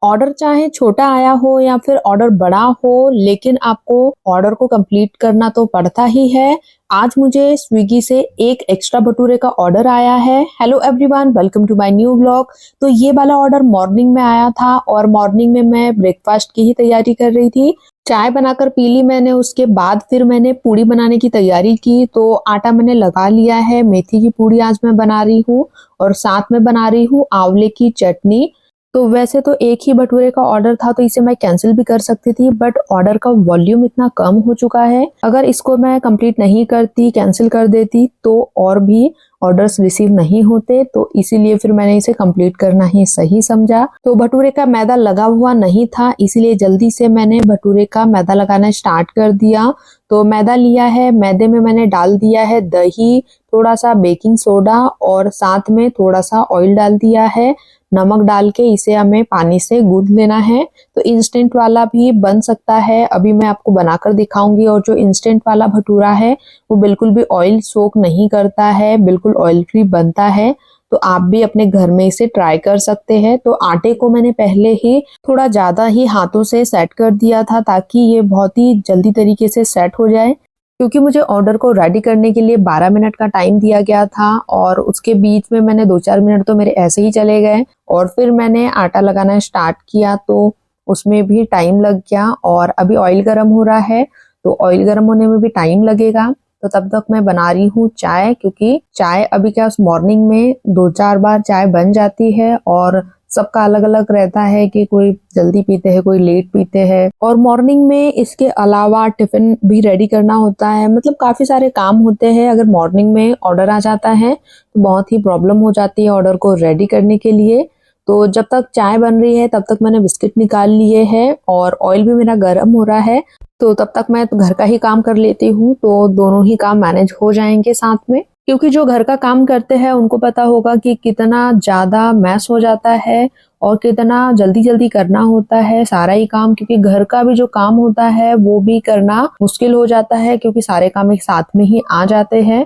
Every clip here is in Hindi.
ऑर्डर चाहे छोटा आया हो या फिर ऑर्डर बड़ा हो, लेकिन आपको ऑर्डर को कंप्लीट करना तो पड़ता ही है। आज मुझे स्विगी से एक एक्स्ट्रा भटूरे का ऑर्डर आया है। Hello everyone, welcome to my new vlog. तो ये वाला ऑर्डर मॉर्निंग में आया था और मॉर्निंग में मैं ब्रेकफास्ट की ही तैयारी कर रही थी। चाय बनाकर पी ली मैंने, उसके बाद फिर मैंने पूड़ी बनाने की तैयारी की। तो आटा मैंने लगा लिया है, मेथी की पूड़ी आज मैं बना रही हूँ और साथ में बना रही हूँ आंवले की चटनी। तो वैसे तो एक ही भटूरे का ऑर्डर था तो इसे मैं कैंसिल भी कर सकती थी, बट ऑर्डर का वॉल्यूम इतना कम हो चुका है, अगर इसको मैं कंप्लीट नहीं करती, कैंसिल कर देती तो और भी ऑर्डर्स रिसीव नहीं होते। तो इसीलिए फिर मैंने इसे कंप्लीट करना ही सही समझा। तो भटूरे का मैदा लगा हुआ नहीं था, इसीलिए जल्दी से मैंने भटूरे का मैदा लगाना स्टार्ट कर दिया। तो मैदा लिया है, मैदे में मैंने डाल दिया है दही, थोड़ा सा बेकिंग सोडा और साथ में थोड़ा सा ऑयल डाल दिया है। नमक डाल के इसे हमें पानी से गूंथ लेना है। तो इंस्टेंट वाला भी बन सकता है, अभी मैं आपको बनाकर दिखाऊंगी। और जो इंस्टेंट वाला भटूरा है वो बिल्कुल भी ऑयल सोक नहीं करता है, बिल्कुल ऑयल फ्री बनता है। तो आप भी अपने घर में इसे ट्राई कर सकते हैं। तो आटे को मैंने पहले ही थोड़ा ज्यादा ही हाथों से सेट कर दिया था ताकि ये बहुत ही जल्दी तरीके से सेट हो जाए, क्योंकि मुझे ऑर्डर को रेडी करने के लिए 12 मिनट का टाइम दिया गया था और उसके बीच में मैंने 2-4 मिनट तो मेरे ऐसे ही चले गए। और फिर मैंने आटा लगाना स्टार्ट किया तो उसमें भी टाइम लग गया। और अभी ऑयल गर्म हो रहा है, तो ऑयल गर्म होने में भी टाइम लगेगा। तो तब तक मैं बना रही हूँ चाय, क्योंकि चाय अभी क्या मॉर्निंग में 2-4 बार चाय बन जाती है और सबका अलग अलग रहता है कि कोई जल्दी पीते हैं, कोई लेट पीते हैं। और मॉर्निंग में इसके अलावा टिफिन भी रेडी करना होता है, मतलब काफी सारे काम होते हैं। अगर मॉर्निंग में ऑर्डर आ जाता है तो बहुत ही प्रॉब्लम हो जाती है ऑर्डर को रेडी करने के लिए। तो जब तक चाय बन रही है तब तक मैंने बिस्किट निकाल लिए हैं और ऑयल भी मेरा गर्म हो रहा है। तो तब तक मैं घर का ही काम कर लेती हूँ, तो दोनों ही काम मैनेज हो जाएंगे साथ में। क्योंकि जो घर का काम करते हैं उनको पता होगा कि कितना ज्यादा मैस हो जाता है और कितना जल्दी जल्दी करना होता है सारा ही काम। क्योंकि घर का भी जो काम होता है वो भी करना मुश्किल हो जाता है, क्योंकि सारे काम एक साथ में ही आ जाते हैं।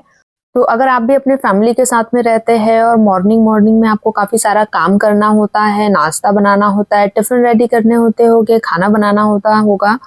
तो अगर आप भी अपने फैमिली के साथ में रहते हैं और मॉर्निंग मॉर्निंग में आपको काफी सारा काम करना होता है, नाश्ता बनाना होता है, टिफिन रेडी करने होते होंगे, खाना बनाना होता होगा,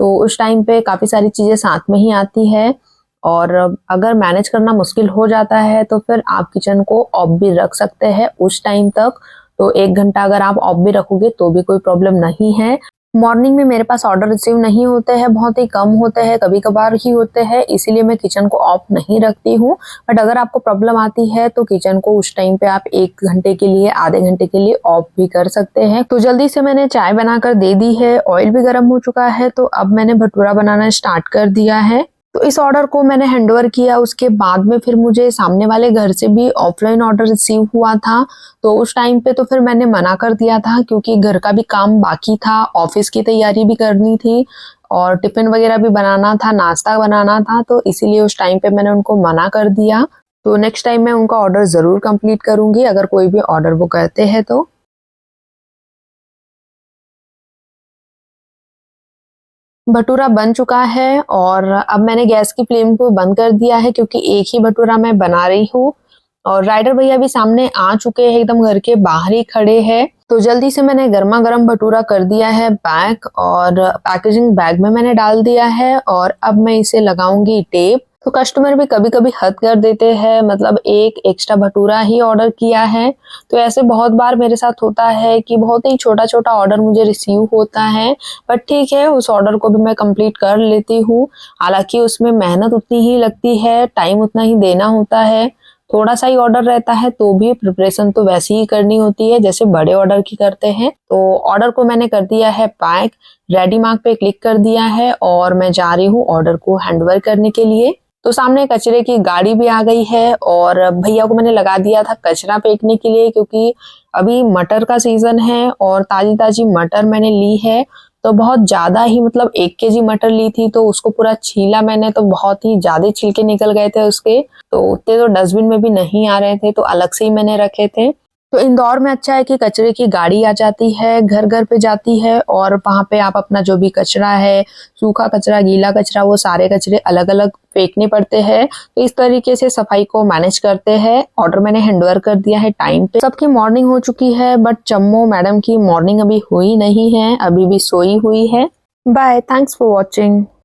तो उस टाइम पे काफी सारी चीजें साथ में ही आती है। और अगर मैनेज करना मुश्किल हो जाता है तो फिर आप किचन को ऑफ भी रख सकते हैं उस टाइम तक। तो 1 घंटा अगर आप ऑफ भी रखोगे तो भी कोई प्रॉब्लम नहीं है। मॉर्निंग में मेरे पास ऑर्डर रिसीव नहीं होते हैं, बहुत ही कम होते हैं, कभी कभार ही होते हैं, इसीलिए मैं किचन को ऑफ नहीं रखती हूँ। बट अगर आपको प्रॉब्लम आती है तो किचन को उस टाइम पे आप 1 घंटे के लिए, आधे घंटे के लिए ऑफ भी कर सकते हैं। तो जल्दी से मैंने चाय बनाकर दे दी है, ऑयल भी गर्म हो चुका है, तो अब मैंने भटूरा बनाना स्टार्ट कर दिया है। तो इस ऑर्डर को मैंने हैंडओवर किया, उसके बाद में फिर मुझे सामने वाले घर से भी ऑफलाइन ऑर्डर रिसीव हुआ था। तो उस टाइम पे तो फिर मैंने मना कर दिया था, क्योंकि घर का भी काम बाकी था, ऑफिस की तैयारी भी करनी थी और टिफिन वगैरह भी बनाना था, नाश्ता बनाना था। तो इसीलिए उस टाइम पे मैंने उनको मना कर दिया। तो नेक्स्ट टाइम मैं उनका ऑर्डर जरूर कंप्लीट करूंगी अगर कोई भी ऑर्डर वो करते हैं तो। भटूरा बन चुका है और अब मैंने गैस की फ्लेम को बंद कर दिया है, क्योंकि एक ही भटूरा मैं बना रही हूँ। और राइडर भैया भी सामने आ चुके हैं, एकदम घर के बाहर ही खड़े हैं। तो जल्दी से मैंने गर्मा गर्म भटूरा कर दिया है पैक और पैकेजिंग बैग में मैंने डाल दिया है। और अब मैं इसे लगाऊंगी टेप। तो कस्टमर भी कभी कभी हद कर देते हैं, मतलब एक एक्स्ट्रा भटूरा ही ऑर्डर किया है। तो ऐसे बहुत बार मेरे साथ होता है कि बहुत ही छोटा छोटा ऑर्डर मुझे रिसीव होता है, बट ठीक है, उस ऑर्डर को भी मैं कंप्लीट कर लेती हूँ। हालांकि उसमें मेहनत उतनी ही लगती है, टाइम उतना ही देना होता है। थोड़ा सा ही ऑर्डर रहता है तो भी प्रिपरेशन तो वैसी ही करनी होती है जैसे बड़े ऑर्डर की करते हैं। तो ऑर्डर को मैंने कर दिया है पैक, रेडी मार्क पे क्लिक कर दिया है और मैं जा रही हूँ ऑर्डर को हैंडओवर करने के लिए। तो सामने कचरे की गाड़ी भी आ गई है और भैया को मैंने लगा दिया था कचरा फेंकने के लिए, क्योंकि अभी मटर का सीजन है और ताजी ताजी मटर मैंने ली है। तो बहुत ज्यादा ही, मतलब 1 kg मटर ली थी, तो उसको पूरा छीला मैंने, तो बहुत ही ज्यादा छिलके निकल गए थे उसके। तो उतने तो डस्टबिन में भी नहीं आ रहे थे, तो अलग से ही मैंने रखे थे। तो इंदौर में अच्छा है कि कचरे की गाड़ी आ जाती है, घर घर पे जाती है और वहाँ पे आप अपना जो भी कचरा है, सूखा कचरा, गीला कचरा, वो सारे कचरे अलग अलग फेंकने पड़ते हैं। तो इस तरीके से सफाई को मैनेज करते हैं। ऑर्डर मैंने हैंडओवर कर दिया है टाइम पे। सबकी मॉर्निंग हो चुकी है बट चम्मो मैडम की मॉर्निंग अभी हुई नहीं है, अभी भी सोई हुई है। Bye, thanks for watching.